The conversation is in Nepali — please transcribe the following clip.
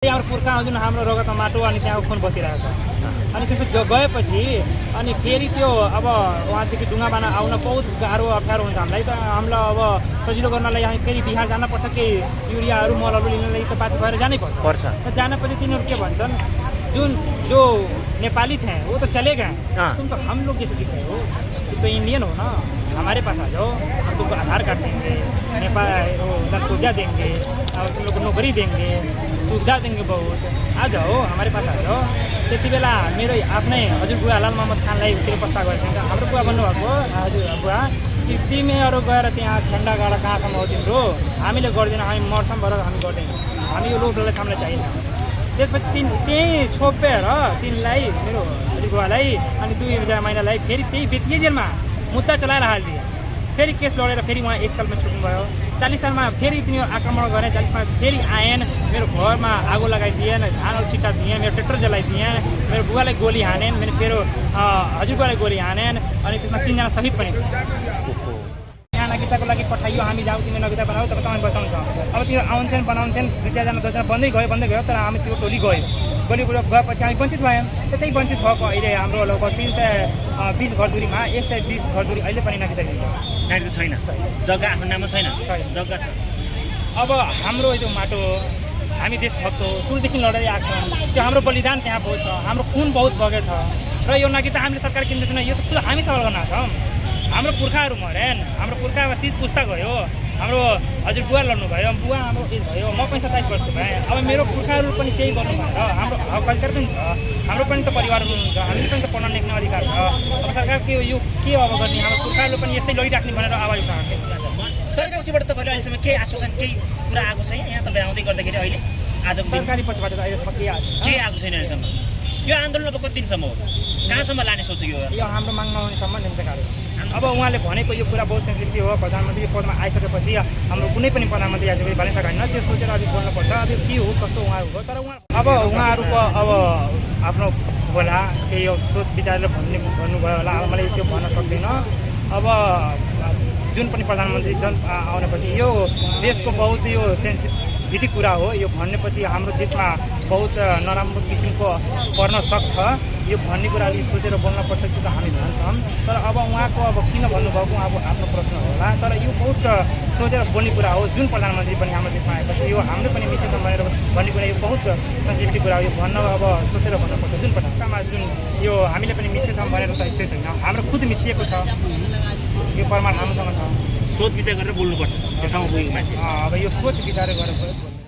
त्यहाँ पुर्खा जुन हाम्रो रगतमा माटो अनि त्यहाँ खुन बसिरहेको छ अनि त्यसपछि गएपछि अनि फेरि त्यो अब वहाँदेखि डुङ्गा बाना आउन बहुत गाह्रो अप्ठ्यारो हुन्छ हामीलाई त हामीलाई अब सजिलो गर्नलाई हामी फेरि बिहार जानुपर्छ कि युरियाहरू मलहरू लिनलाई त पाती भएर जानै पर्छ त जानेपछि तिनीहरू के भन्छन् जुन जो नेपाली थे वो तो चले गए तुम तो हम लोग जैसे दिख रहे हो तुम तो इंडियन हो ना हमारे पास आ जाओ हम तुमको आधार कार्ड देंगे नेपाल पूजा देंगे और तुम लोग को नौकरी देंगे सुविधा देंगे बहुत आ जाओ हमारे पास आ जाओ त्यति बेला मेरो आफ्नै हजुर बुवा लाल मोहम्मद खानलाई फेरि प्रस्ताव गरेको थिएँ हाम्रो बुवा भन्नुभएको हजुर बुवा कि तिमीहरू गएर त्यहाँ ठन्डा गाडा कहाँसम्म हो तिम्रो हामीले गर्दैनौँ हामी मर्छौँ भएर हामी गर्दैनौँ हामी यो लोकलाई हामीलाई चाहिएन त्यसपछि त्यहीँ छोपेर तिनलाई मेरो हजुर बुवालाई अनि 2 महिनालाई फेरि त्यही बेतिया जेलमा मुद्दा चलाएर हालिदिए फेरि केस लडेर फेरि उहाँ 1 सालमा छुट्नुभयो 40 सालमा फेरि तिनीहरू आक्रमण गरे 40मा फेरि आएन मेरो घरमा आगो लगाइदिएन धानहरू छिटा दिएँ मेरो ट्र्याक्टर जलाइदिएँ मेरो बुवालाई गोली हानेन मेरो हजुर बुवालाई गोली हानेन अनि त्यसमा 3 जना शहीद पनि यहाँ नगीताको लागि पठाइयो हामी जाऊ तिमी नगीता बनाऊ तर तपाईँ बचाउँछ अब त्यो आउँछन् बनाउँछन् 2-4 जना बन्दै गयो तर हामी त्यो टोली गएपछि हामी वञ्चित भयौँ त्यतै वञ्चित भएको अहिले हाम्रो लगभग 320 घरधुरीमा 120 घरधुरी अहिले पनि नगीता दिन्छ नागरिक छैन जग्गा आफ्नो नाममा छैन जग्गा छ अब हाम्रो यो माटो हामी देशभक्त हो सुरुदेखि लड्दै आएको छौँ त्यो हाम्रो बलिदान त्यहाँ बहुत छ हाम्रो खुन बहुत बगेको छ र यो नगीता हामीले सरकार किन्दैछौँ यो त हामी सवाल गर्न छौँ हाम्रो पुर्खाहरू मरेन हाम्रो पुर्खामा 30 पुस्ता गयो हाम्रो हजुर बुवा लड्नु भयो बुवा हाम्रो एज भयो म पनि 27 वर्षको भएँ अब मेरो पुर्खाहरू पनि केही गर्नु भएर हाम्रो हक अधिकार पनि छ हाम्रो पनि त परिवार हुनुहुन्छ हामीले पनि त पढ्न लेख्ने अधिकार छ अब सरकारको यो के अब गर्ने हाम्रो पुर्खाहरूले पनि यस्तै लडिराख्ने भनेर आवाज उठाएको सरकार पक्षबाट तपाईँले अहिलेसम्म केही आश्वासन केही कुरा आएको छ यहाँ तपाईँ आउँदै गर्दाखेरि अहिले आजको सरकारी पक्षबाट त अहिलेसम्म केही आएको छैन अहिलेसम्म यो आन्दोलन अब कति दिनसम्म हो कहाँसम्म लाने सोच यो हाम्रो माग नहुनेसम्म निम्तकारी अब उहाँले भनेको यो कुरा बहुत सेन्सिटिभ हो प्रधानमन्त्री यो पदमा आइसकेपछि हाम्रो कुनै पनि प्रधानमन्त्री आइसकेपछि भनिन्छ होइन त्यो सोचेर अलिक बोल्नुपर्छ अब के हो कस्तो उहाँहरू हो तर अब उहाँहरूको अब आफ्नो होला केही सोच विचारले भन्नुभयो होला अब मैले त्यो भन्न सक्दिनँ अब जुन पनि प्रधानमन्त्री आउनेपछि यो देशको बहुत यो सेन्सिटिभ कुरा हो यो भन्नेपछि हाम्रो देशमा बहुत नराम्रो किसिमको पर्न सक्छ यो भन्ने कुरा अलिक सोचेर बोल्नुपर्छ त्यो त हामी भन्छौँ तर अब उहाँको अब किन भन्नुभएको अब आफ्नो प्रश्न होला तर यो बहुत सोचेर बोल्ने कुरा हो जुन प्रधानमन्त्री पनि हाम्रो देशमा आएपछि यो हाम्रो पनि मिचेछ भनेर भन्ने कुरा यो बहुत सेन्सिटिभ कुरा हो यो भन्न अब सोचेर भन्नुपर्छ जुन प्रधानमा जुन यो हामीले पनि मिचेछौँ भनेर त त्यो छैन हाम्रो खुद मिचिएको छ यो प्रमाण हामीसँग छ सोच विचार गरेर बोल्नुपर्छ त्यो ठाउँमा पुगेको मान्छे अब यो सोच विचार गरेर